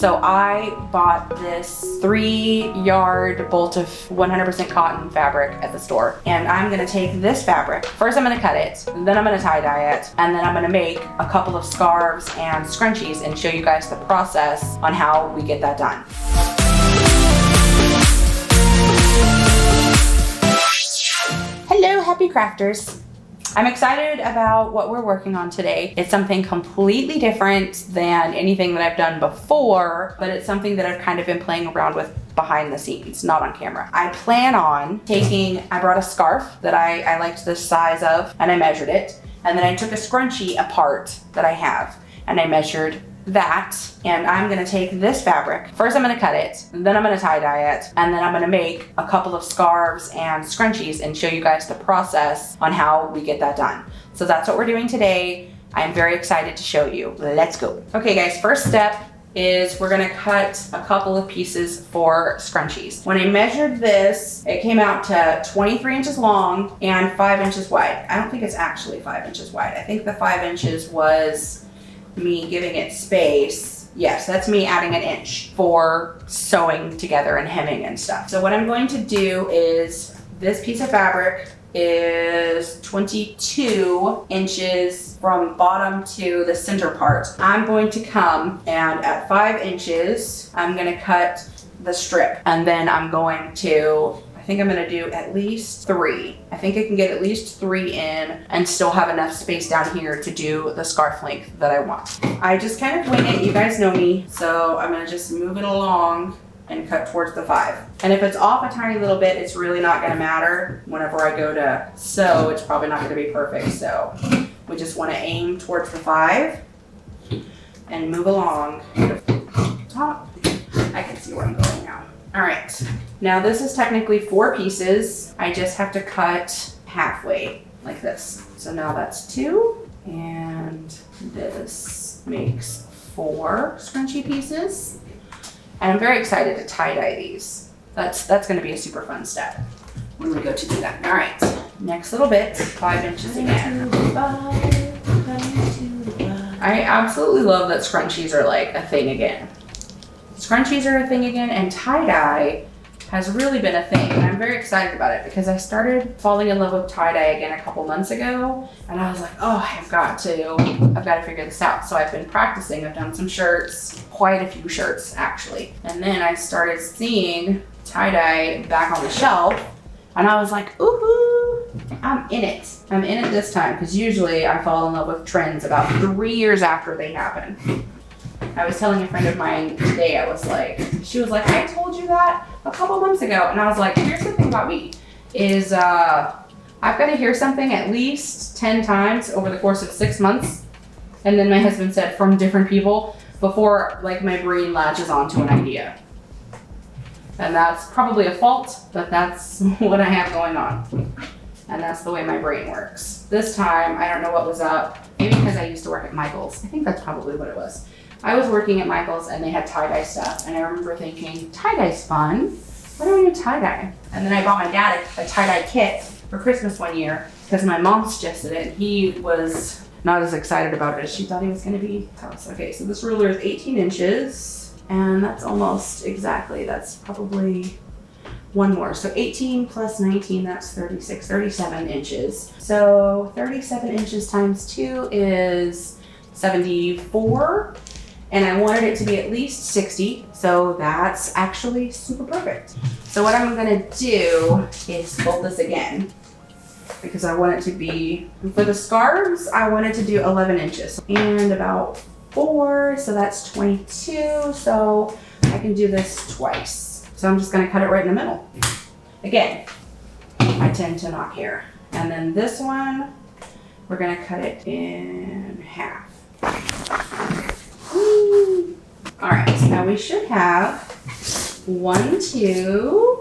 So I bought this 3-yard bolt of 100% cotton fabric at the store. And I'm gonna take this fabric, first I'm gonna cut it, then I'm gonna tie dye it, and then I'm gonna make a couple of scarves and scrunchies and show you guys the process on how we get that done. Hello, happy crafters. I'm excited about what we're working on today. It's something completely different than anything that I've done before, but it's something that I've kind of been playing around with behind the scenes, not on camera. I plan on I brought a scarf that I liked the size of, and I measured it. And then I took a scrunchie apart that I have, and I measured that. And I'm gonna take this fabric. First I'm gonna cut it, then I'm gonna tie dye it, and then I'm gonna make a couple of scarves and scrunchies and show you guys the process on how we get that done. So that's what we're doing today. I'm very excited to show you. Let's go. Okay guys, first step is we're gonna cut a couple of pieces for scrunchies. When I measured this, it came out to 23 inches long and 5 inches wide. I don't think it's actually 5 inches wide. I think the 5 inches was me giving it space. Yes, that's me adding an inch for sewing together and hemming and stuff. So what I'm going to do is, this piece of fabric is 22 inches from bottom to the center part. I'm going to come and at 5 inches, I'm gonna cut the strip. And then I'm going to, I think I'm gonna do at least 3. I think I can get at least 3 in and still have enough space down here to do the scarf length that I want. I just kind of wing it, you guys know me. So I'm gonna just move it along and cut towards the 5. And if it's off a tiny little bit, it's really not gonna matter. Whenever I go to sew, it's probably not gonna be perfect. So we just wanna aim towards the 5 and move along to the top. I can see where I'm going now. All right, now this is technically 4 pieces. I just have to cut halfway like this. So now that's 2, and this makes 4 scrunchie pieces. And I'm very excited to tie dye these. That's gonna be a super fun step when we go to do that. All right, next little bit, 5 inches again. I absolutely love that scrunchies are like a thing again. Scrunchies are a thing again, and tie-dye has really been a thing, and I'm very excited about it because I started falling in love with tie-dye again a couple months ago, and I was like, oh, I've got to figure this out. So I've been practicing. I've done some shirts, quite a few shirts actually, and then I started seeing tie-dye back on the shelf, and I was like, ooh, I'm in it. I'm in it this time, because usually I fall in love with trends about 3 years after they happen. I was telling a friend of mine today, she was like, I told you that a couple months ago. And I was like, here's the thing about me, is I've got to hear something at least 10 times over the course of 6 months. And then my husband said, from different people, before like my brain latches onto an idea. And that's probably a fault, but that's what I have going on. And that's the way my brain works. This time, I don't know what was up. Maybe because I used to work at Michael's. I think that's probably what it was. I was working at Michael's and they had tie-dye stuff, and I remember thinking, tie-dye's fun. Why don't we do tie-dye? And then I bought my dad a tie-dye kit for Christmas one year because my mom suggested it, and he was not as excited about it as she thought he was gonna be. Okay, so this ruler is 18 inches, and that's almost exactly, that's probably one more. So 18 plus 19, that's 36, 37 inches. So 37 inches times 2 is 74. And I wanted it to be at least 60, so that's actually super perfect. So what I'm gonna do is fold this again, because I want it to be, for the scarves, I wanted to do 11 inches and about 4, so that's 22, so I can do this twice. So I'm just gonna cut it right in the middle. Again, I tend to not care. And then this one, we're gonna cut it in half. All right, now we should have 1, 2,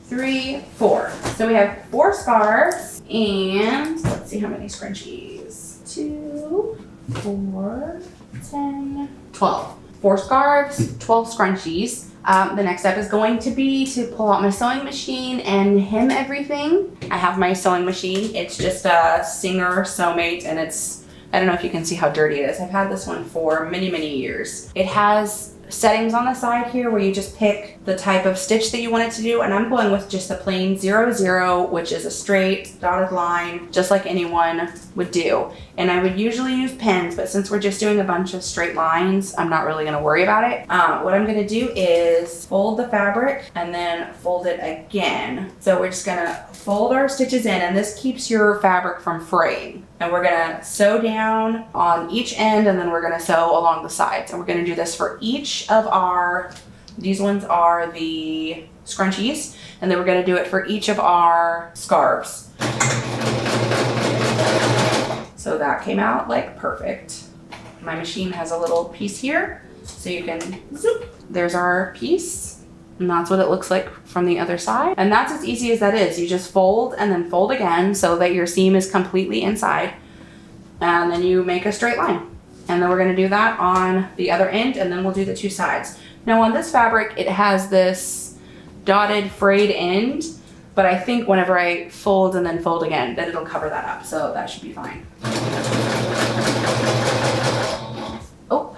3, 4. So we have 4 scarves, and let's see how many scrunchies. 2, 4, 10, 12. 4 scarves, 12 scrunchies. The next step is going to be to pull out my sewing machine and hem everything. I have my sewing machine. It's just a Singer Sewmate, and it's, I don't know if you can see how dirty it is. I've had this one for many, many years. It has settings on the side here where you just pick the type of stitch that you want it to do, and I'm going with just a plain 0-0, which is a straight dotted line, just like anyone would do. And I would usually use pins, but since we're just doing a bunch of straight lines, I'm not really gonna worry about it. What I'm gonna do is fold the fabric and then fold it again. So we're just gonna fold our stitches in, and this keeps your fabric from fraying. And we're gonna sew down on each end, and then we're gonna sew along the sides. And we're gonna do this for each of our, these ones are the scrunchies, and then we're gonna do it for each of our scarves. So that came out like perfect. My machine has a little piece here, so you can zoop. There's our piece, and that's what it looks like from the other side. And that's as easy as that is. You just fold and then fold again so that your seam is completely inside, and then you make a straight line. And then we're gonna do that on the other end, and then we'll do the two sides. Now on this fabric, it has this dotted frayed end, but I think whenever I fold and then fold again, that it'll cover that up, so that should be fine. Oh,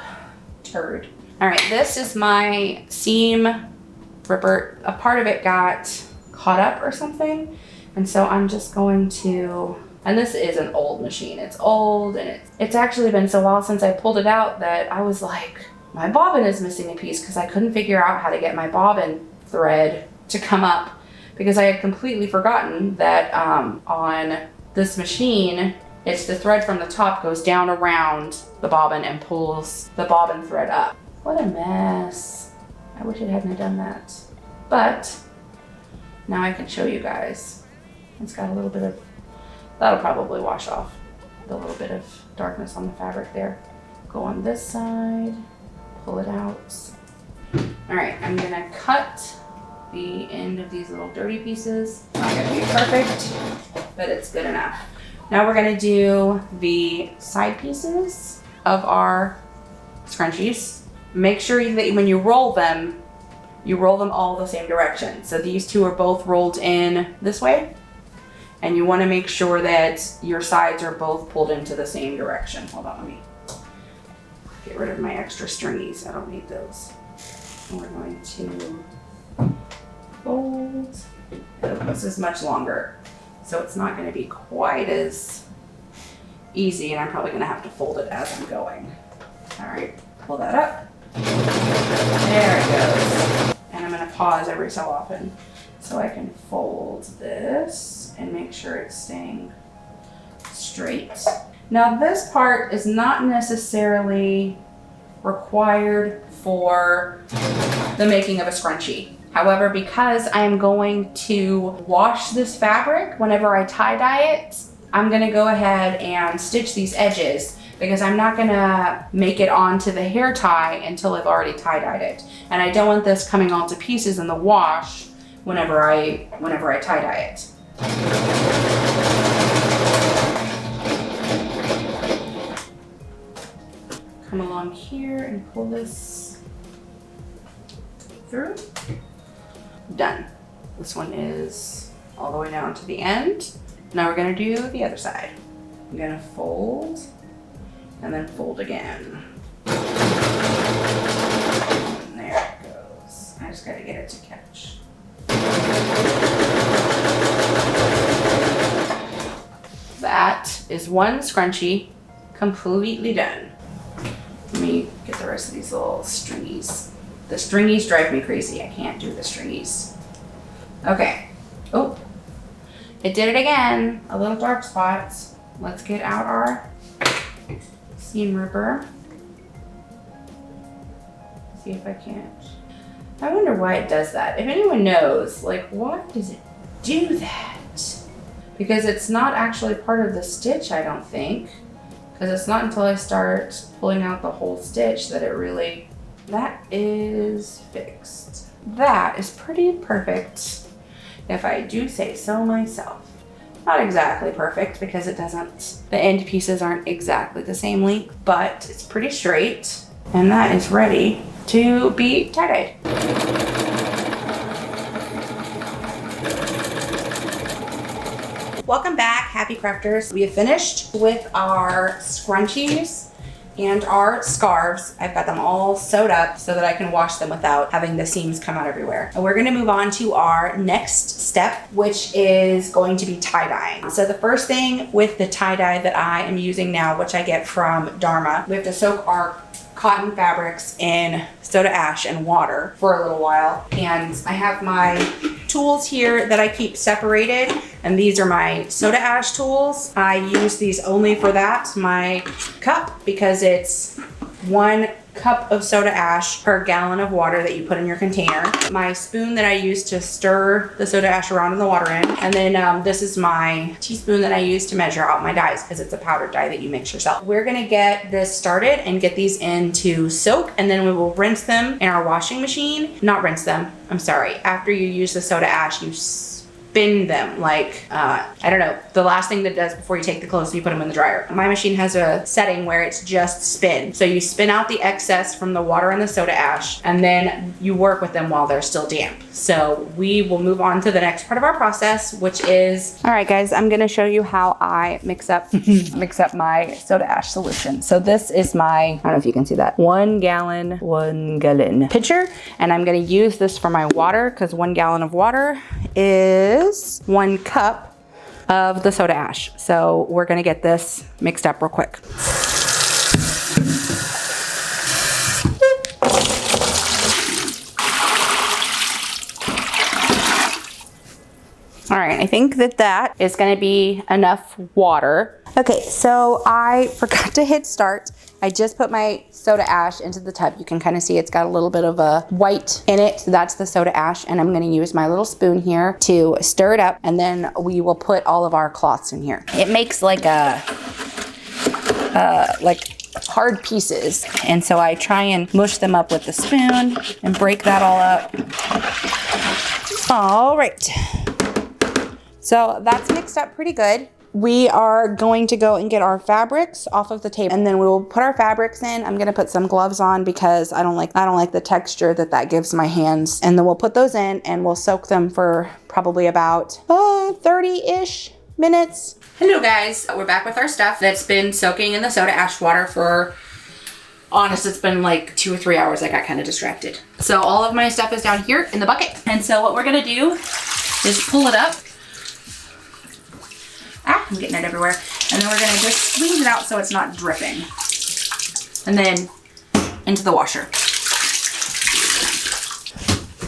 turd. All right, this is my seam ripper. A part of it got caught up or something, and so I'm just going to, and this is an old machine. It's old, and it's actually been so long since I pulled it out that I was like, my bobbin is missing a piece, because I couldn't figure out how to get my bobbin thread to come up, because I had completely forgotten that on this machine, it's the thread from the top goes down around the bobbin and pulls the bobbin thread up. What a mess. I wish it hadn't done that. But now I can show you guys. It's got a little bit of, that'll probably wash off the little bit of darkness on the fabric there. Go on this side, pull it out. All right, I'm gonna cut the end of these little dirty pieces. Not gonna be perfect, but it's good enough. Now we're gonna do the side pieces of our scrunchies. Make sure that when you roll them all the same direction. So these two are both rolled in this way, and you wanna make sure that your sides are both pulled into the same direction. Hold on, let me get rid of my extra stringies. I don't need those. And we're going to fold. This is much longer, so it's not going to be quite as easy, and I'm probably going to have to fold it as I'm going. All right, pull that up. There it goes. And I'm going to pause every so often so I can fold this and make sure it's staying straight. Now this part is not necessarily required for the making of a scrunchie. However, because I'm going to wash this fabric whenever I tie-dye it, I'm gonna go ahead and stitch these edges, because I'm not gonna make it onto the hair tie until I've already tie-dyed it. And I don't want this coming all to pieces in the wash whenever I tie-dye it. Come along here and pull this through. Done. This one is all the way down to the end. Now we're gonna do the other side. I'm gonna fold and then fold again. And there it goes. I just gotta get it to catch. That is one scrunchie completely done. Let me get the rest of these little stringies. The stringies drive me crazy. I can't do the stringies. Okay. Oh, it did it again. A little dark spots. Let's get out our seam ripper. See if I can't. I wonder why it does that. If anyone knows, like, why does it do that? Because it's not actually part of the stitch, I don't think. Because it's not until I start pulling out the whole stitch that it really, that is fixed. That is pretty perfect, if I do say so myself. Not exactly perfect because it doesn't, the end pieces aren't exactly the same length, but it's pretty straight. And that is ready to be tie-dyed. Welcome back, happy crafters. We have finished with our scrunchies and our scarves. I've got them all sewed up so that I can wash them without having the seams come out everywhere. And we're gonna move on to our next step, which is going to be tie-dyeing. So the first thing with the tie-dye that I am using now, which I get from Dharma, we have to soak our cotton fabrics in soda ash and water for a little while. And I have my tools here that I keep separated, and these are my soda ash tools. I use these only for that. My cup, because it's 1 cup of soda ash per gallon of water that you put in your container. My spoon that I use to stir the soda ash around in the water in. And then this is my teaspoon that I use to measure out my dyes, because it's a powdered dye that you mix yourself. We're gonna get this started and get these in to soak, and then we will rinse them in our washing machine. Not rinse them, I'm sorry. After you use the soda ash, you spin them like, I don't know, the last thing that it does before you take the clothes and you put them in the dryer. My machine has a setting where it's just spin. So you spin out the excess from the water and the soda ash, and then you work with them while they're still damp. So we will move on to the next part of our process, which is, all right guys, I'm gonna show you how I mix up my soda ash solution. So this is my, I don't know if you can see that, 1 gallon pitcher, and I'm gonna use this for my water, because 1 gallon of water is 1 cup of the soda ash. So we're gonna get this mixed up real quick. All right, I think that is gonna be enough water. Okay, so I forgot to hit start. I just put my soda ash into the tub. You can kind of see it's got a little bit of a white in it. So that's the soda ash, and I'm gonna use my little spoon here to stir it up, and then we will put all of our cloths in here. It makes like hard pieces, and so I try and mush them up with the spoon and break that all up. All right, so that's mixed up pretty good. We are going to go and get our fabrics off of the table, and then we will put our fabrics in. I'm gonna put some gloves on because I don't like the texture that gives my hands. And then we'll put those in and we'll soak them for probably about 30-ish minutes. Hello guys, we're back with our stuff that's been soaking in the soda ash water for, honest, it's been like 2 or 3 hours. I got kind of distracted. So all of my stuff is down here in the bucket. And so what we're gonna do is pull it up. I'm getting it everywhere. And then we're gonna just squeeze it out so it's not dripping. And then into the washer.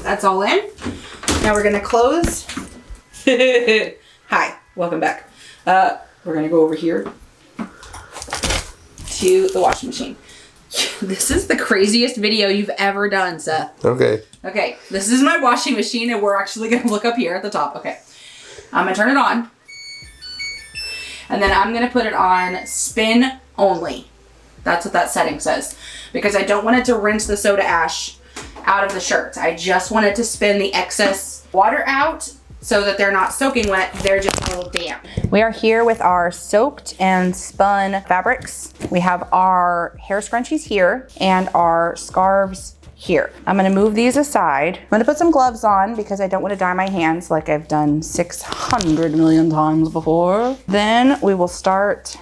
That's all in. Now we're gonna close. Hi, welcome back. We're gonna go over here to the washing machine. This is the craziest video you've ever done, Seth. Okay. Okay, this is my washing machine, and we're actually gonna look up here at the top. Okay, I'm gonna turn it on. And then I'm gonna put it on spin only. That's what that setting says. Because I don't want it to rinse the soda ash out of the shirts. I just want it to spin the excess water out so that they're not soaking wet, they're just a little damp. We are here with our soaked and spun fabrics. We have our hair scrunchies here and our scarves here. I'm gonna move these aside. I'm gonna put some gloves on because I don't want to dye my hands like I've done 600 million times before. Then we will start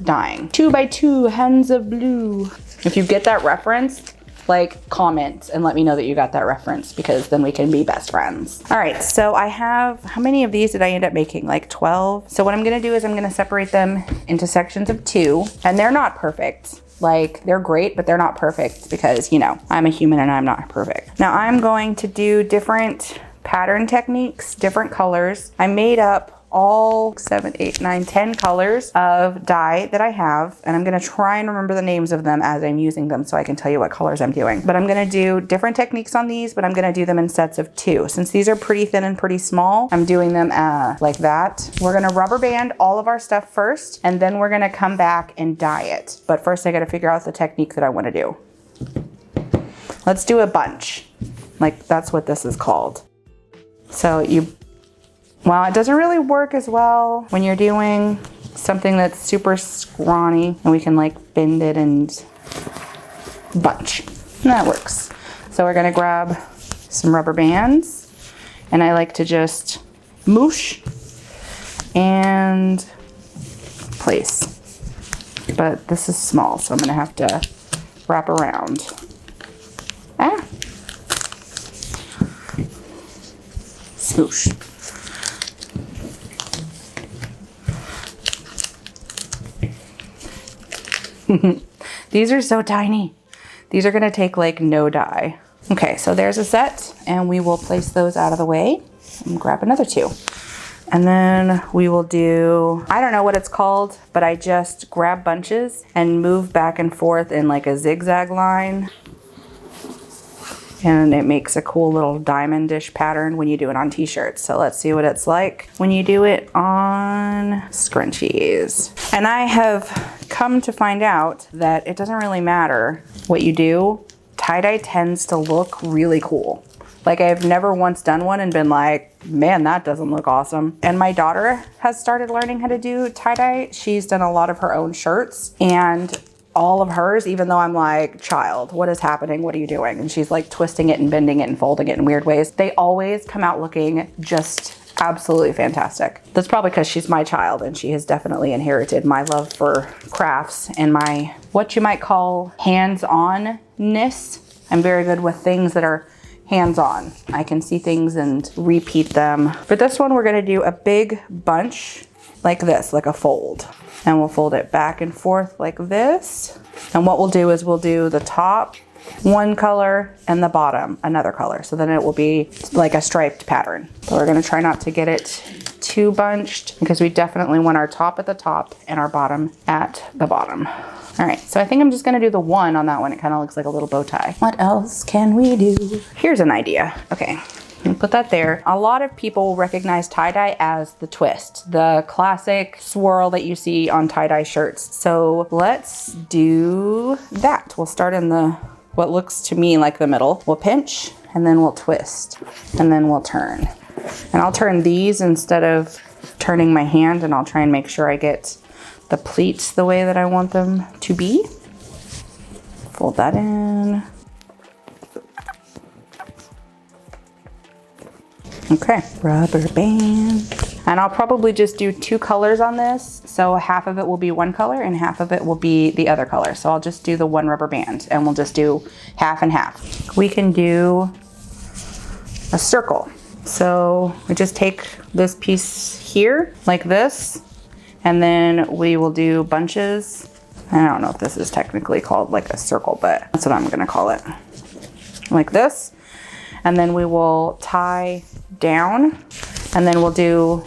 dyeing. 2 by 2 hands of blue. If you get that reference, like, comment and let me know that you got that reference, because then we can be best friends. All right, so I have, how many of these did I end up making? Like 12. So what I'm gonna do is I'm gonna separate them into sections of 2, and they're not perfect. Like, they're great, but they're not perfect because, you know, I'm a human and I'm not perfect. Now I'm going to do different pattern techniques, different colors. I made up all 7, 8, 9, 10 colors of dye that I have, and I'm gonna try and remember the names of them as I'm using them so I can tell you what colors I'm doing. But I'm gonna do different techniques on these, but I'm gonna do them in sets of 2. Since these are pretty thin and pretty small, I'm doing them like that. We're gonna rubber band all of our stuff first, and then we're gonna come back and dye it. But first I gotta figure out the technique that I wanna do. Let's do a bunch. Like, that's what this is called. So well, it doesn't really work as well when you're doing something that's super scrawny and we can like bend it and bunch. And that works. So we're gonna grab some rubber bands, and I like to just moosh and place. but this is small, so I'm gonna have to wrap around. Ah. Smoosh. These are so tiny. These are gonna take like no dye. Okay, so there's a set, and we will place those out of the way and grab another 2. And then we will do, I don't know what it's called, but I just grab bunches and move back and forth in like a zigzag line. And it makes a cool little diamond-ish pattern when you do it on t-shirts. So let's see what it's like when you do it on scrunchies. And I have come to find out that it doesn't really matter what you do. Tie-dye tends to look really cool. Like, I've never once done one and been like, man, that doesn't look awesome. And my daughter has started learning how to do tie-dye. She's done a lot of her own shirts, and all of hers, even though I'm like, child, what is happening? What are you doing? And she's like twisting it and bending it and folding it in weird ways. They always come out looking just absolutely fantastic. That's probably because she's my child, and she has definitely inherited my love for crafts and my, what you might call, hands-on-ness. I'm very good with things that are hands-on. I can see things and repeat them. For this one, we're gonna do a big bunch like this, like a fold. And we'll fold it back and forth like this. And what we'll do is we'll do the top one color and the bottom another color. So then it will be like a striped pattern. So we're gonna try not to get it too bunched, because we definitely want our top at the top and our bottom at the bottom. All right, so I think I'm just gonna do the one on that one. It kind of looks like a little bow tie. What else can we do? Here's an idea. Okay, I'm gonna put that there. A lot of people recognize tie-dye as the twist, the classic swirl that you see on tie-dye shirts. So let's do that. We'll start in the, what looks to me like the middle. We'll pinch, and then we'll twist, and then we'll turn. And I'll turn these instead of turning my hand, and I'll try and make sure I get the pleats the way that I want them to be. Fold that in. Okay, rubber band. And I'll probably just do 2 colors on this. So half of it will be one color and half of it will be the other color. So I'll just do the 1 rubber band, and we'll just do half and half. We can do a circle. So we just take this piece here like this, and then we will do bunches. I don't know if this is technically called like a circle, but that's what I'm gonna call it. Like this. And then we will tie down, and then we'll do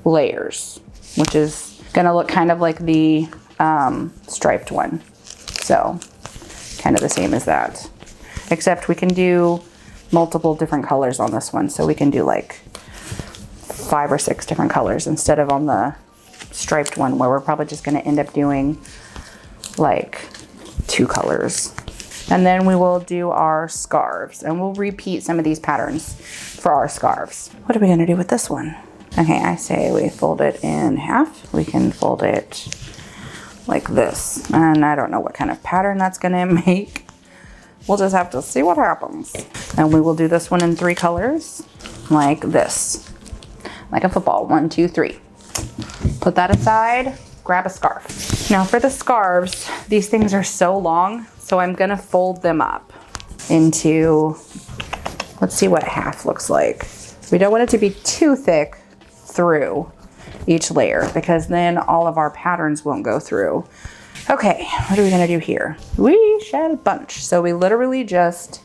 layers, which is gonna look kind of like the striped one. So kind of the same as that, except we can do multiple different colors on this one. So we can do like 5 or 6 different colors instead of on the striped one, where we're probably just going to end up doing like 2 colors. And then we will do our scarves, and we'll repeat some of these patterns for our scarves. What are we going to do with this one? Okay, I say we fold it in half. We can fold it like this, and I don't know what kind of pattern that's going to make. We'll just have to see what happens. And we will do this one in 3 colors, like this, like a football. 1, 2, 3. Put that aside, grab a scarf. Now for the scarves, these things are so long, so I'm gonna fold them up into, let's see what half looks like. We don't want it to be too thick through each layer, because then all of our patterns won't go through. Okay, what are we gonna do here? We shall bunch. So we literally just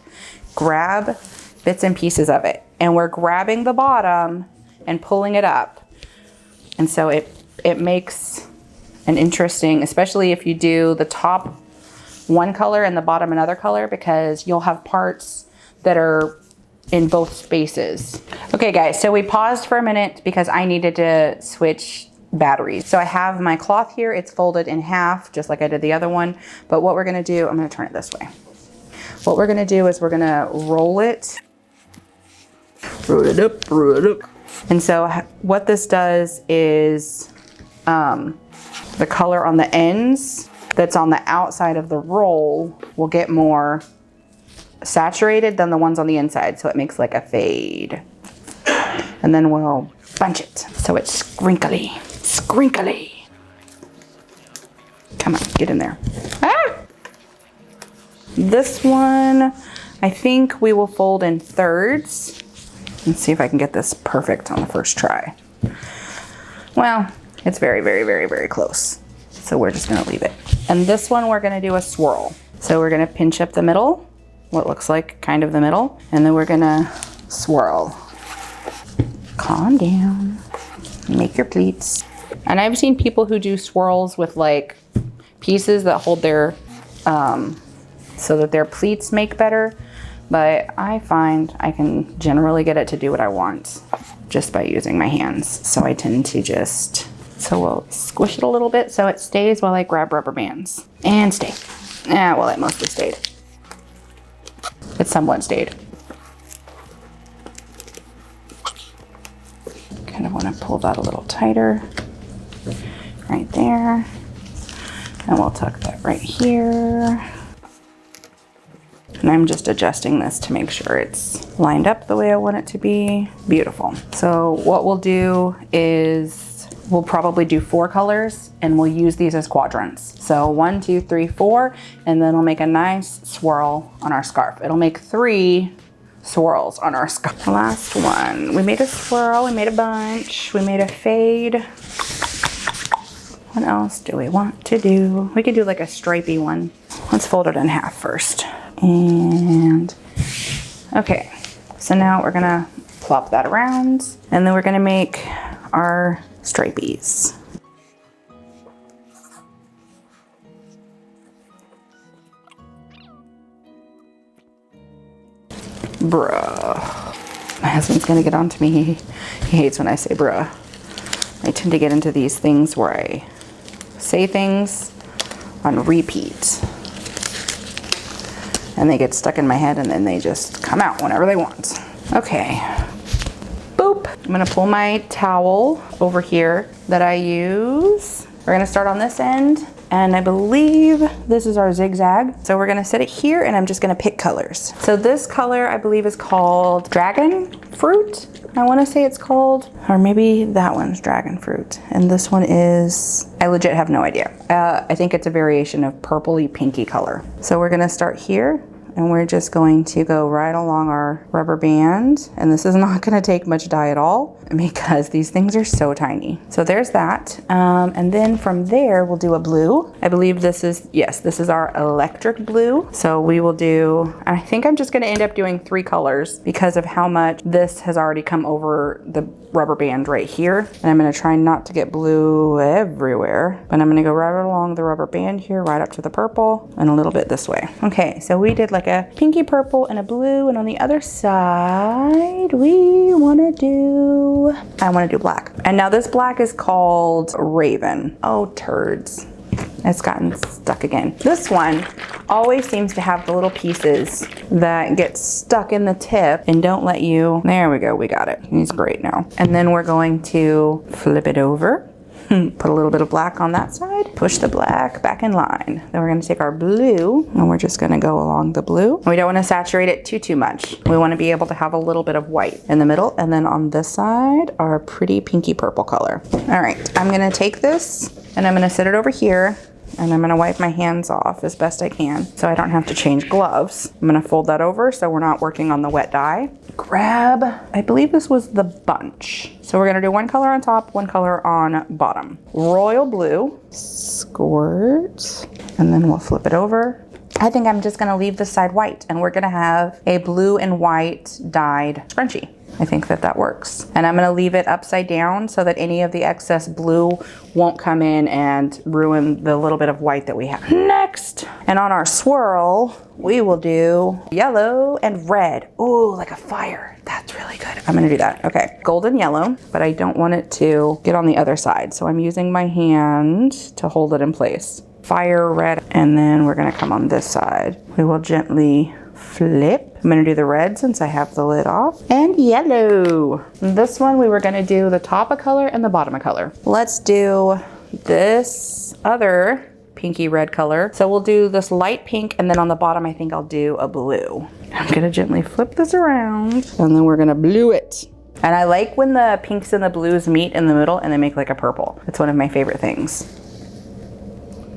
grab bits and pieces of it, and we're grabbing the bottom and pulling it up. And so it makes an interesting, especially if you do the top one color and the bottom another color, because you'll have parts that are in both spaces. Okay guys, so we paused for a minute because I needed to switch batteries. So I have my cloth here, it's folded in half, just like I did the other one. But what we're gonna do, I'm gonna turn it this way. What we're gonna do is we're gonna roll it up, roll it up. And so what this does is the color on the ends that's on the outside of the roll will get more saturated than the ones on the inside. So it makes like a fade. And then we'll bunch it so it's scrinkly, scrinkly. Come on, get in there. Ah! This one, I think we will fold in thirds. Let's see if I can get this perfect on the first try. Well, it's very, very, very, very close. So we're just gonna leave it. And this one, we're gonna do a swirl. So we're gonna pinch up the middle, what looks like kind of the middle, and then we're gonna swirl. Calm down, make your pleats. And I've seen people who do swirls with like pieces that hold their, so that their pleats make better. But I find I can generally get it to do what I want just by using my hands. So I tend to just, so we'll squish it a little bit so it stays while I grab rubber bands. And stay. Well, it mostly stayed. It somewhat stayed. Kind of want to pull that a little tighter. Right there. And we'll tuck that right here. And I'm just adjusting this to make sure it's lined up the way I want it to be. Beautiful. So what we'll do is we'll probably do 4 colors and we'll use these as quadrants. So 1, 2, 3, 4, and then we'll make a nice swirl on our scarf. It'll make 3 swirls on our scarf. Last one. We made a swirl, we made a bunch, we made a fade. What else do we want to do? We could do like a stripey one. Let's fold it in half first. And okay, so now we're gonna plop that around and then we're gonna make our stripies. Bruh. My husband's gonna get on to me. He hates when I say bruh. I tend to get into these things where I say things on repeat. And they get stuck in my head and then they just come out whenever they want. Okay, boop. I'm gonna pull my towel over here that I use. We're gonna start on this end and I believe this is our zigzag. So we're gonna set it here and I'm just gonna pick colors. So this color I believe is called dragon fruit. I wanna say it's called, or maybe that one's dragon fruit. And this one is, I legit have no idea. I think it's a variation of purpley pinky color. So we're gonna start here and we're just going to go right along our rubber band. And this is not gonna take much dye at all because these things are so tiny. So there's that. And then from there, we'll do a blue. I believe this is, yes, this is our electric blue. So we will do, I think I'm just gonna end up doing 3 colors because of how much this has already come over the rubber band right here. And I'm gonna try not to get blue everywhere, but I'm gonna go right along the rubber band here, right up to the purple and a little bit this way. Okay, so we did like a pinky purple and a blue, and on the other side we want to do, I want to do black. And now this black is called Raven. Oh turds, it's gotten stuck again. This one always seems to have the little pieces that get stuck in the tip and don't let you, there we go, we got it. He's great now. And then we're going to flip it over. Put a little bit of black on that side, push the black back in line. Then we're gonna take our blue and we're just gonna go along the blue. We don't wanna saturate it too much. We wanna be able to have a little bit of white in the middle. And then on this side, our pretty pinky purple color. All right, I'm gonna take this and I'm gonna set it over here and I'm gonna wipe my hands off as best I can so I don't have to change gloves. I'm gonna fold that over so we're not working on the wet dye. Grab, I believe this was the bunch. So we're gonna do 1 color on top, 1 color on bottom. Royal blue, squirt, and then we'll flip it over. I think I'm just gonna leave this side white and we're gonna have a blue and white dyed scrunchie. I think that that works. And I'm gonna leave it upside down so that any of the excess blue won't come in and ruin the little bit of white that we have. Next, and on our swirl, we will do yellow and red. Ooh, like a fire. That's really good. I'm gonna do that. Okay, golden yellow, but I don't want it to get on the other side. So I'm using my hand to hold it in place. Fire red, and then we're gonna come on this side. We will gently flip. I'm gonna do the red since I have the lid off. And yellow. This one we were gonna do the top of color and the bottom of color. Let's do this other pinky red color. So we'll do this light pink and then on the bottom I think I'll do a blue. I'm gonna gently flip this around and then we're gonna blue it. And I like when the pinks and the blues meet in the middle and they make like a purple. It's one of my favorite things.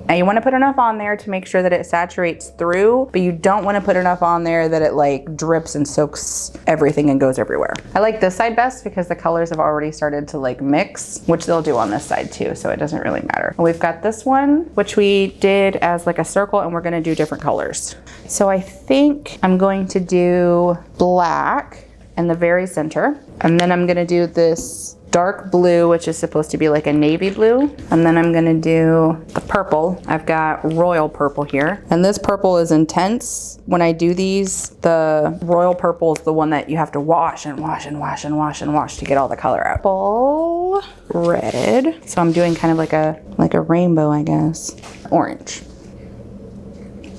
Now you want to put enough on there to make sure that it saturates through, but you don't want to put enough on there that it like drips and soaks everything and goes everywhere. I like this side best because the colors have already started to like mix, which they'll do on this side too, so it doesn't really matter. We've got this one, which we did as like a circle, and we're gonna do different colors. So I think I'm going to do black in the very center, and then I'm gonna do this dark blue, which is supposed to be like a navy blue. And then I'm gonna do the purple. I've got royal purple here. And this purple is intense. When I do these, the royal purple is the one that you have to wash and wash and wash and wash and wash to get all the color out. Purple, red. So I'm doing kind of like a rainbow, I guess. Orange.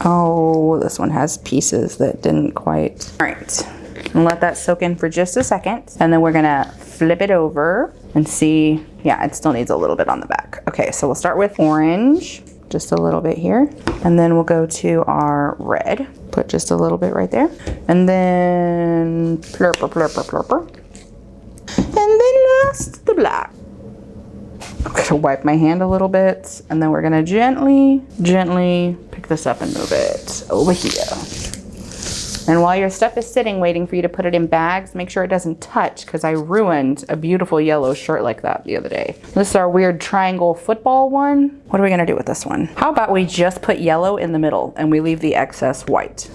Oh, this one has pieces that didn't quite. All right, and let that soak in for just a second. And then we're gonna flip it over and see, yeah, it still needs a little bit on the back. Okay, so we'll start with orange, just a little bit here. And then we'll go to our red, put just a little bit right there. And then plurper, plurper, plurper. And then last, the black. I'm gonna wipe my hand a little bit, and then we're gonna gently pick this up and move it over here. And while your stuff is sitting waiting for you to put it in bags, make sure it doesn't touch, because I ruined a beautiful yellow shirt like that the other day. This is our weird triangle football one. What are we gonna do with this one? How about we just put yellow in the middle and we leave the excess white?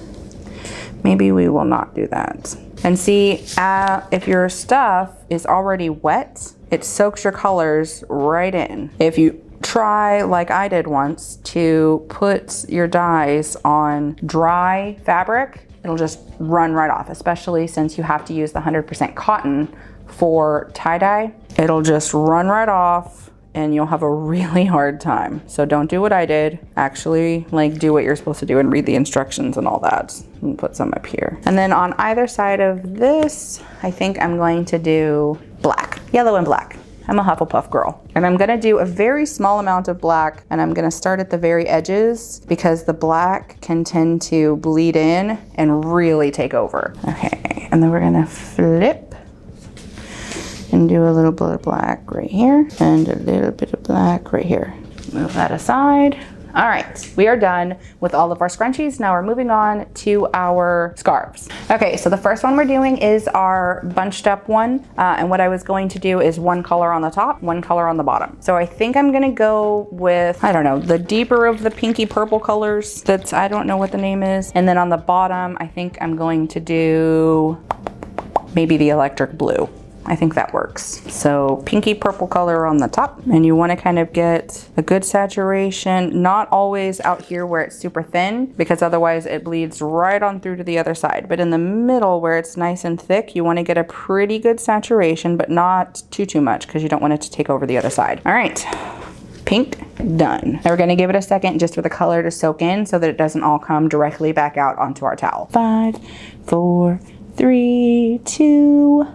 Maybe we will not do that. And see, if your stuff is already wet, it soaks your colors right in. If you try, like I did once, to put your dyes on dry fabric, it'll just run right off, especially since you have to use the 100% cotton for tie-dye. It'll just run right off and you'll have a really hard time. So don't do what I did. Actually, like, do what you're supposed to do and read the instructions and all that. And put some up here. And then on either side of this, I think I'm going to do black, yellow and black. I'm a Hufflepuff girl. And I'm gonna do a very small amount of black, and I'm gonna start at the very edges because the black can tend to bleed in and really take over. Okay, and then we're gonna flip and do a little bit of black right here and a little bit of black right here. Move that aside. All right, we are done with all of our scrunchies. Now we're moving on to our scarves. Okay, so the first one we're doing is our bunched up one. And what I was going to do is one color on the top, one color on the bottom. So I think I'm gonna go with, I don't know, the deeper of the pinky purple colors. That's, I don't know what the name is. And then on the bottom, I think I'm going to do maybe the electric blue. I think that works. So pinky purple color on the top, and you want to kind of get a good saturation, not always out here where it's super thin, because otherwise it bleeds right on through to the other side. But in the middle where it's nice and thick, you want to get a pretty good saturation, but not too much, because you don't want it to take over the other side. All right, pink, done. Now we're gonna give it a second just for the color to soak in so that it doesn't all come directly back out onto our towel. 5, 4, 3, 2,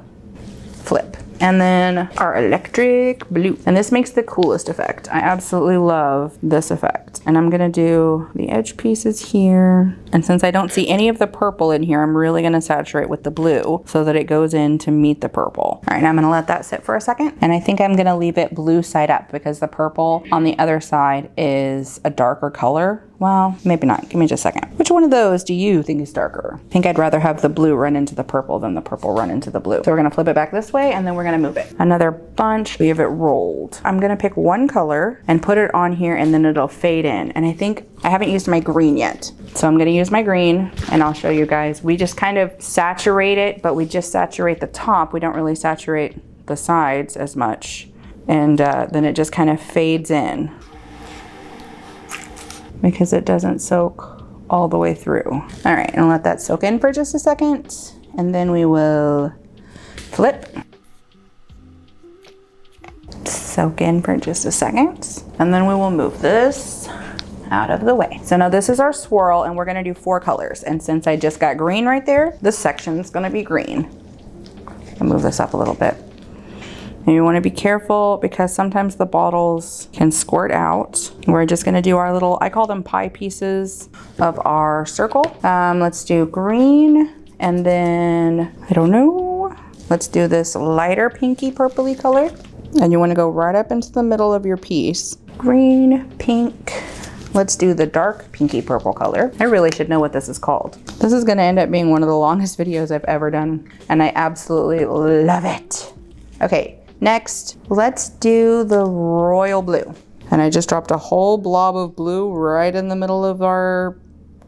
flip. And then our electric blue. And this makes the coolest effect. I absolutely love this effect. And I'm gonna do the edge pieces here. And since I don't see any of the purple in here, I'm really gonna saturate with the blue so that it goes in to meet the purple. All right, now I'm gonna let that sit for a second. And I think I'm gonna leave it blue side up because the purple on the other side is a darker color. Well, maybe not. Give me just a second. Which one of those do you think is darker? I think I'd rather have the blue run into the purple than the purple run into the blue. So we're gonna flip it back this way and then we're gonna move it. Another bunch, we have it rolled. I'm gonna pick one color and put it on here and then it'll fade in. And I think I haven't used my green yet. So I'm gonna use my green and I'll show you guys. We just kind of saturate it, but we just saturate the top. We don't really saturate the sides as much. And then it just kind of fades in, because it doesn't soak all the way through. All right, and let that soak in for just a second, and then we will flip. Soak in for just a second, and then we will move this out of the way. So now this is our swirl, and we're gonna do 4 colors. And since I just got green right there, this section's gonna be green. I'll move this up a little bit. And you want to be careful because sometimes the bottles can squirt out. We're just going to do our little, I call them pie pieces of our circle. Let's do green, and then, I don't know, let's do this lighter pinky purpley color. And you want to go right up into the middle of your piece. Green, pink, Let's do the dark pinky purple color. I really should know what this is called. This is gonna end up being one of the longest videos I've ever done, and I absolutely love it. Okay, next, let's do the royal blue. And I just dropped a whole blob of blue right in the middle of our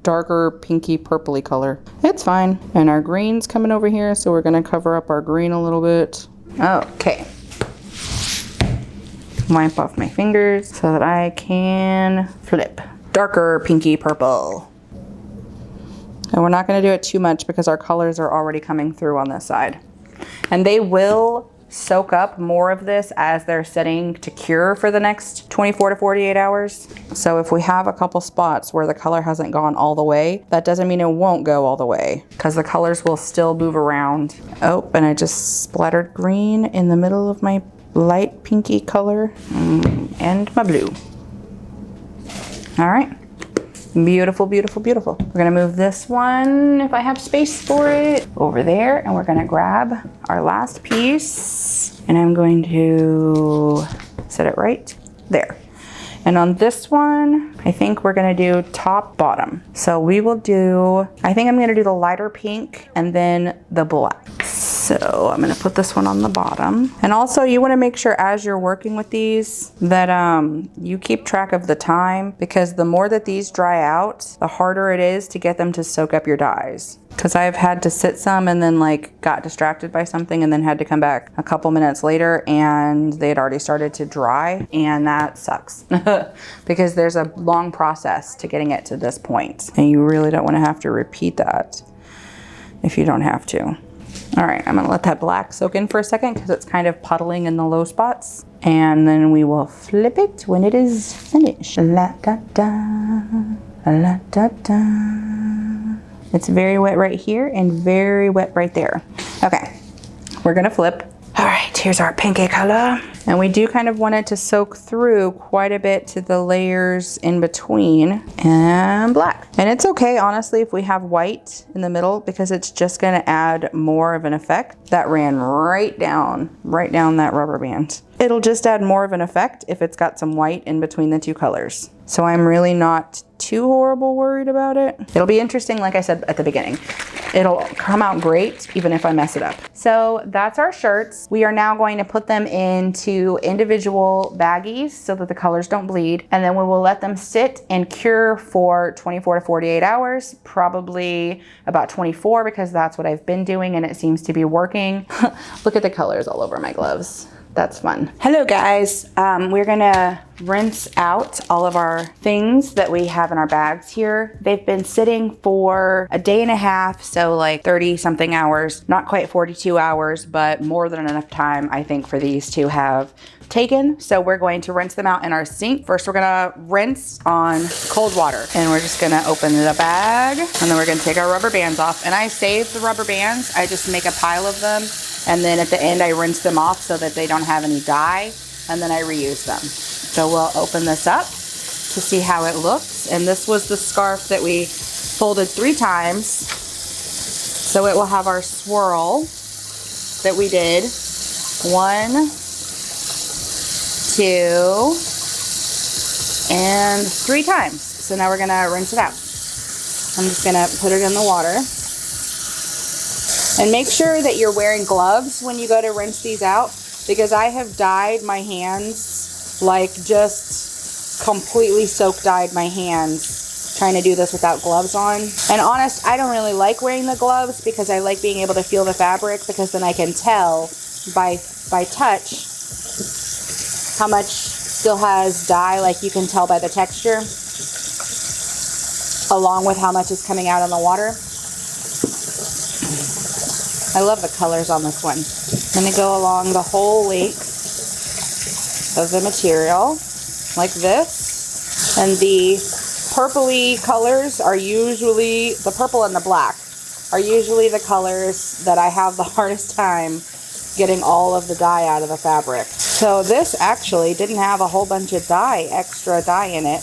darker pinky purpley color. It's fine. And our green's coming over here, so we're gonna cover up our green a little bit. Okay. Wipe off my fingers so that I can flip. Darker pinky purple. And we're not gonna do it too much because our colors are already coming through on this side. And they will soak up more of this as they're sitting to cure for the next 24 to 48 hours. So if we have a couple spots where the color hasn't gone all the way, that doesn't mean it won't go all the way because the colors will still move around. Oh, and I just splattered green in the middle of my light pinky color and my blue. All right. Beautiful, beautiful, beautiful. We're gonna move this one, if I have space for it, over there, and we're gonna grab our last piece, and I'm going to set it right there. And on this one, I think we're gonna do top, bottom. So we will do, I think I'm gonna do the lighter pink and then the black. So I'm gonna put this one on the bottom. And also you wanna make sure as you're working with these that you keep track of the time, because the more that these dry out, the harder it is to get them to soak up your dyes. Because I've had to sit some and then like got distracted by something and then had to come back a couple minutes later and they had already started to dry, and that sucks because there's a long process to getting it to this point and you really don't want to have to repeat that if you don't have to. All right, I'm gonna let that black soak in for a second because it's kind of puddling in the low spots, and then we will flip it when it is finished. La da da, la da da. It's very wet right here and very wet right there. Okay, we're gonna flip. All right, here's our pinky color. And we do kind of want it to soak through quite a bit to the layers in between, and black. And it's okay, honestly, if we have white in the middle, because it's just gonna add more of an effect. That ran right down that rubber band. It'll just add more of an effect if it's got some white in between the two colors. So I'm really not too horrible worried about it. It'll be interesting, like I said at the beginning. It'll come out great even if I mess it up. So that's our shirts. We are now going to put them into individual baggies so that the colors don't bleed. And then we will let them sit and cure for 24 to 48 hours, probably about 24 because that's what I've been doing and it seems to be working. Look at the colors all over my gloves. That's fun. Hello guys, we're gonna rinse out all of our things that we have in our bags here. They've been sitting for a day and a half, so like 30 something hours, not quite 42 hours, but more than enough time I think for these to have taken. So we're going to rinse them out in our sink. First we're gonna rinse on cold water, and we're just gonna open the bag, and then we're gonna take our rubber bands off. And I save the rubber bands, I just make a pile of them, and then at the end I rinse them off so that they don't have any dye, and then I reuse them. So we'll open this up to see how it looks. And this was the scarf that we folded 3 times. So it will have our swirl that we did 1, 2, and 3 times. So now we're gonna rinse it out. I'm just gonna put it in the water. And make sure that you're wearing gloves when you go to rinse these out, because I have dyed my hands, like just completely soak dyed my hands trying to do this without gloves on. And honest, I don't really like wearing the gloves because I like being able to feel the fabric, because then I can tell by touch how much still has dye, like you can tell by the texture, along with how much is coming out in the water. I love the colors on this one. I'm gonna go along the whole length of the material, like this. And the purpley colors are usually, the purple and the black, are usually the colors that I have the hardest time getting all of the dye out of the fabric. So this actually didn't have a whole bunch of dye, extra dye in it.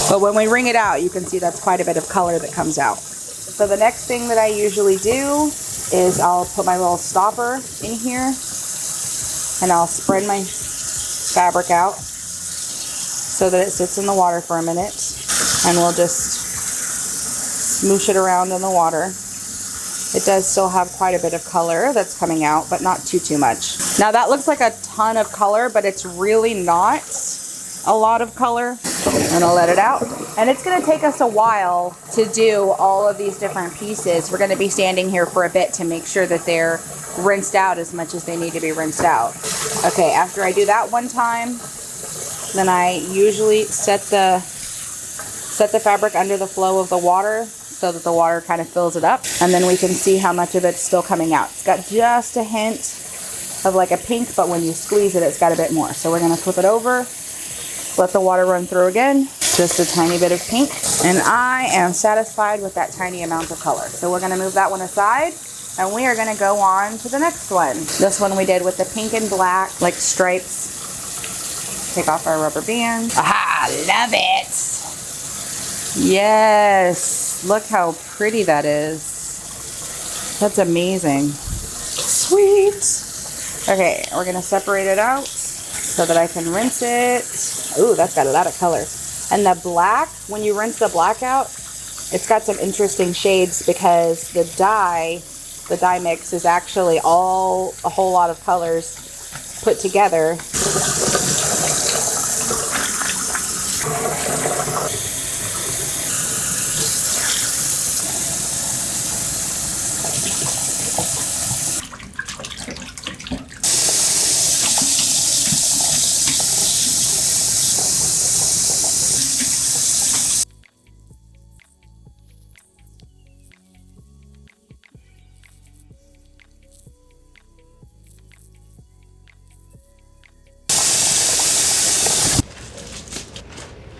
But when we wring it out, you can see that's quite a bit of color that comes out. So the next thing that I usually do is I'll put my little stopper in here and I'll spread my fabric out so that it sits in the water for a minute, and we'll just smoosh it around in the water. It does still have quite a bit of color that's coming out, but not too much. Now that looks like a ton of color, but it's really not a lot of color. I'm gonna let it out. And it's gonna take us a while to do all of these different pieces. We're gonna be standing here for a bit to make sure that they're rinsed out as much as they need to be rinsed out. Okay, after I do that one time, then I usually set the fabric under the flow of the water so that the water kind of fills it up, and then we can see how much of it's still coming out. It's got just a hint of like a pink, but when you squeeze it, it's got a bit more. So we're gonna flip it over, let the water run through again, just a tiny bit of pink, and I am satisfied with that tiny amount of color. So we're gonna move that one aside, and we are gonna go on to the next one. This one we did with the pink and black, like stripes. Take off our rubber band. Aha, love it. Yes, look how pretty that is. That's amazing. Sweet. Okay, we're gonna separate it out so that I can rinse it. Ooh, that's got a lot of color. And the black, when you rinse the black out, it's got some interesting shades because the dye mix is actually a whole lot of colors put together.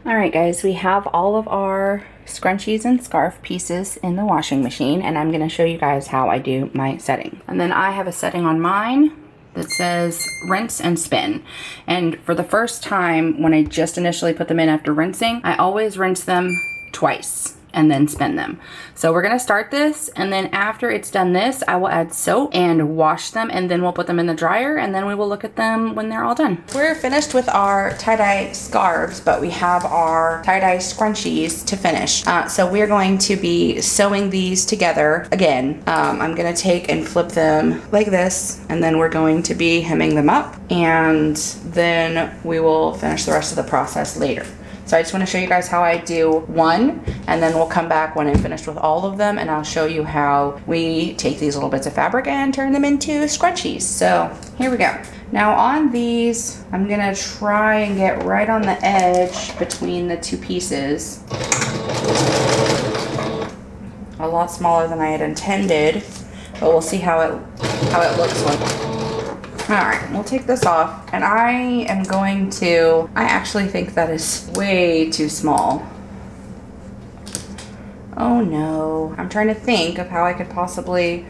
Alright guys, we have all of our scrunchies and scarf pieces in the washing machine, and I'm going to show you guys how I do my setting. And then I have a setting on mine that says rinse and spin. And for the first time, when I just initially put them in after rinsing, I always rinse them twice and then spin them. So we're gonna start this, and then after it's done this, I will add soap and wash them, and then we'll put them in the dryer, and then we will look at them when they're all done. We're finished with our tie-dye scarves, but we have our tie-dye scrunchies to finish. So we're going to be sewing these together again. I'm gonna take and flip them like this, and then we're going to be hemming them up, and then we will finish the rest of the process later. So I just want to show you guys how I do one, and then we'll come back when I'm finished with all of them, and I'll show you how we take these little bits of fabric and turn them into scrunchies. So here we go. Now on these, I'm gonna try and get right on the edge between the two pieces. A lot smaller than I had intended, but we'll see how it looks like. Alright, we'll take this off, and I actually think that is way too small. Oh no. I'm trying to think of how I could possibly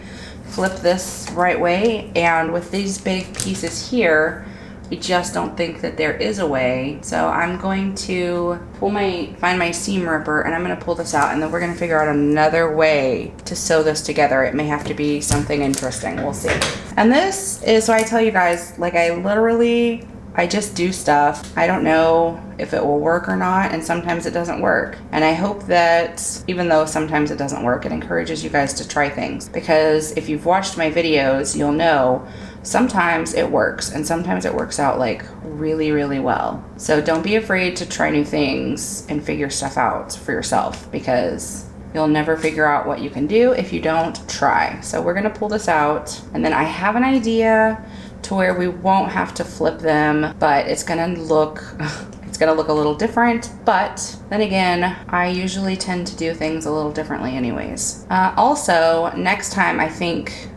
flip this right way, and with these big pieces here, I just don't think that there is a way. So I'm going to find my seam ripper, and I'm going to pull this out, and then we're going to figure out another way to sew this together. It may have to be something interesting. We'll see. And this is, so I tell you guys, like I just do stuff. I don't know if it will work or not, and sometimes it doesn't work. And I hope that even though sometimes it doesn't work, it encourages you guys to try things. Because if you've watched my videos, you'll know sometimes it works, and sometimes it works out like really, really well. So don't be afraid to try new things and figure stuff out for yourself, because you'll never figure out what you can do if you don't try. So we're gonna pull this out, and then I have an idea to where we won't have to flip them, but it's gonna look a little different. But then again, I usually tend to do things a little differently anyways. Also, next time I think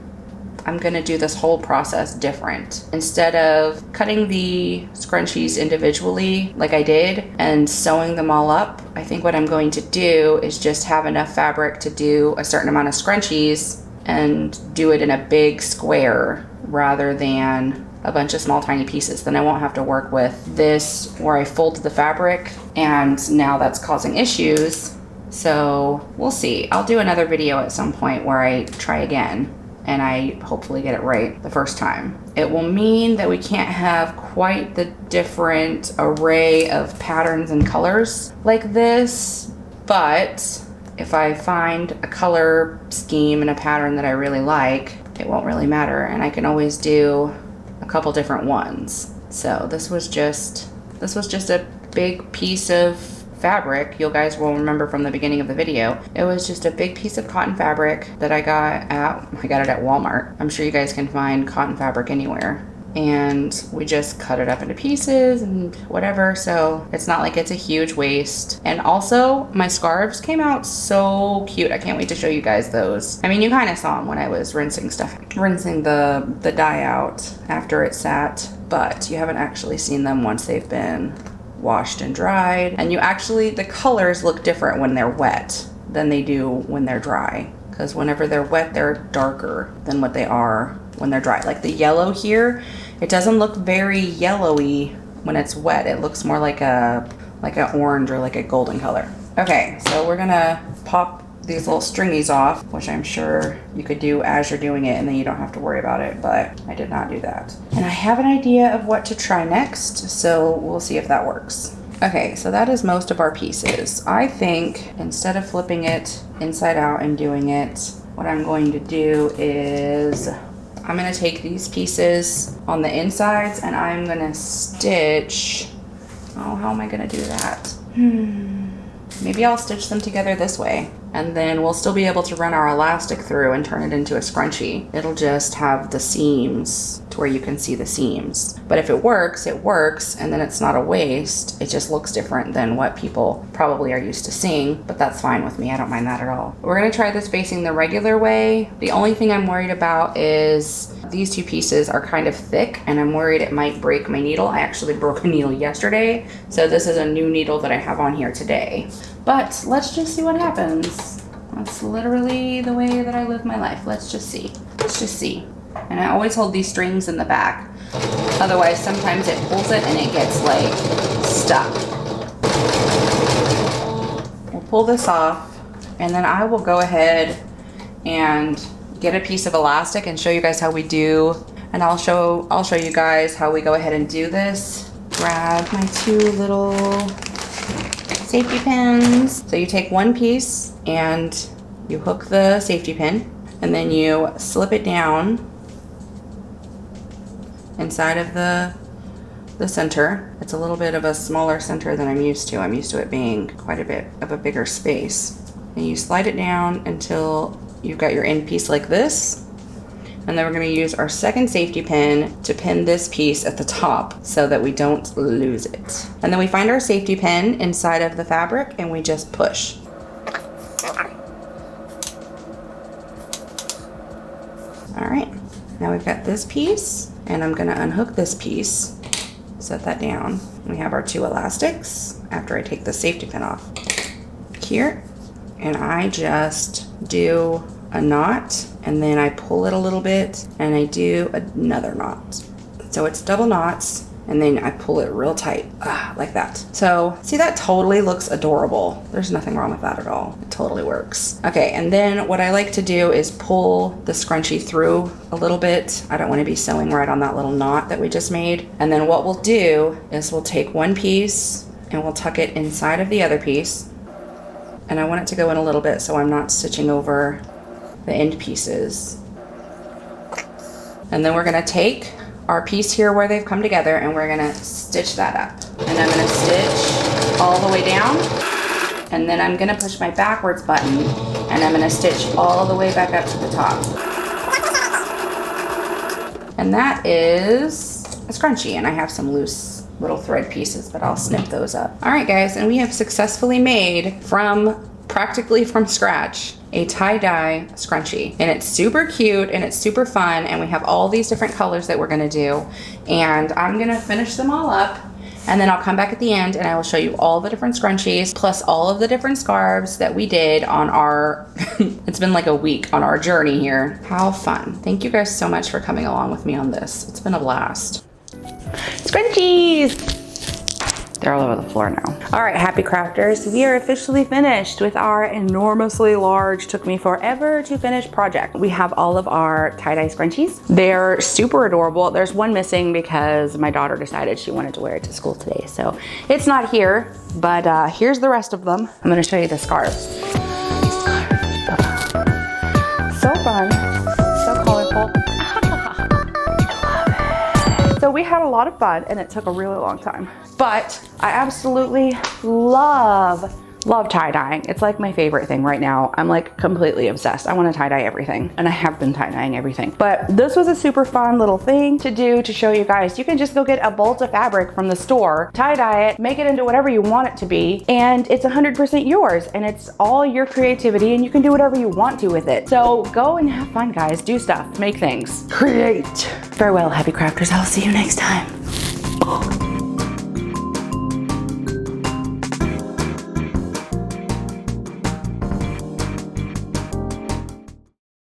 I'm gonna do this whole process different. Instead of cutting the scrunchies individually like I did and sewing them all up, I think what I'm going to do is just have enough fabric to do a certain amount of scrunchies and do it in a big square rather than a bunch of small tiny pieces. Then I won't have to work with this where I folded the fabric, and now that's causing issues. So we'll see. I'll do another video at some point where I try again. and I hopefully get it right the first time. It will mean that we can't have quite the different array of patterns and colors like this, but if I find a color scheme and a pattern that I really like, it won't really matter, and I can always do a couple different ones. So this was just a big piece of fabric. You guys will remember from the beginning of the video. It was just a big piece of cotton fabric that I got it at Walmart. I'm sure you guys can find cotton fabric anywhere. And we just cut it up into pieces and whatever, so it's not like it's a huge waste. And also, my scarves came out so cute. I can't wait to show you guys those. I mean, you kind of saw them when I was rinsing the dye out after it sat, but you haven't actually seen them once they've been washed and dried. And the colors look different when they're wet than they do when they're dry, because whenever they're wet, they're darker than what they are when they're dry. Like the yellow here, it doesn't look very yellowy when it's wet. It looks more like a orange or like a golden color. Okay, so we're gonna pop these little stringies off, which I'm sure you could do as you're doing it and then you don't have to worry about it, but I did not do that. And I have an idea of what to try next, so we'll see if that works. Okay, so that is most of our pieces. I think instead of flipping it inside out and doing it, what I'm going to do is I'm gonna take these pieces on the insides and I'm gonna stitch. Oh, how am I gonna do that? Maybe I'll stitch them together this way, and then we'll still be able to run our elastic through and turn it into a scrunchie. It'll just have the seams to where you can see the seams. But if it works, and then it's not a waste. It just looks different than what people probably are used to seeing, but that's fine with me. I don't mind that at all. We're gonna try this facing the regular way. The only thing I'm worried about is these two pieces are kind of thick, and I'm worried it might break my needle. I actually broke a needle yesterday, so this is a new needle that I have on here today. But let's just see what happens. That's literally the way that I live my life. Let's just see. And I always hold these strings in the back. Otherwise, sometimes it pulls it and it gets like stuck. We'll pull this off, and then I will go ahead and get a piece of elastic and show you guys how we do. And I'll show you guys how we go ahead and do this. Grab my two little safety pins. So you take one piece and you hook the safety pin, and then you slip it down inside of the center. It's a little bit of a smaller center than I'm used to. I'm used to it being quite a bit of a bigger space. And you slide it down until you've got your end piece like this. And then we're going to use our second safety pin to pin this piece at the top so that we don't lose it. And then we find our safety pin inside of the fabric and we just push. All right, now we've got this piece, and I'm going to unhook this piece, set that down. We have our two elastics after I take the safety pin off here, and I just do a knot, and then I pull it a little bit and I do another knot. So it's double knots, and then I pull it real tight, like that. So see, that totally looks adorable. There's nothing wrong with that at all. It totally works. Okay, and then what I like to do is pull the scrunchie through a little bit. I don't want to be sewing right on that little knot that we just made. And then what we'll do is we'll take one piece and we'll tuck it inside of the other piece. And I want it to go in a little bit so I'm not stitching over the end pieces. And then we're gonna take our piece here where they've come together and we're gonna stitch that up. And I'm gonna stitch all the way down, and then I'm gonna push my backwards button and I'm gonna stitch all the way back up to the top. And that is a scrunchie, and I have some loose little thread pieces, but I'll snip those up. All right guys, and we have successfully made practically from scratch a tie-dye scrunchie, and it's super cute and it's super fun, and we have all these different colors that we're gonna do, and I'm gonna finish them all up, and then I'll come back at the end and I will show you all the different scrunchies plus all of the different scarves that we did on our it's been like a week on our journey here. How fun. Thank you guys so much for coming along with me on this. It's been a blast. Scrunchies! They're all over the floor now. All right, happy crafters, we are officially finished with our enormously large, took me forever to finish project. We have all of our tie-dye scrunchies. They're super adorable. There's one missing because my daughter decided she wanted to wear it to school today. So it's not here, but here's the rest of them. I'm gonna show you the scarves. So fun, so colorful. So we had a lot of fun and it took a really long time, but I absolutely love tie-dyeing. It's like my favorite thing right now. I'm like completely obsessed. I want to tie-dye everything, and I have been tie-dyeing everything. But this was a super fun little thing to do to show you guys. You can just go get a bolt of fabric from the store, tie-dye it, make it into whatever you want it to be, and it's 100% yours, and it's all your creativity, and you can do whatever you want to with it. So go and have fun, guys. Do stuff, make things, create. Farewell, happy crafters. I'll see you next time.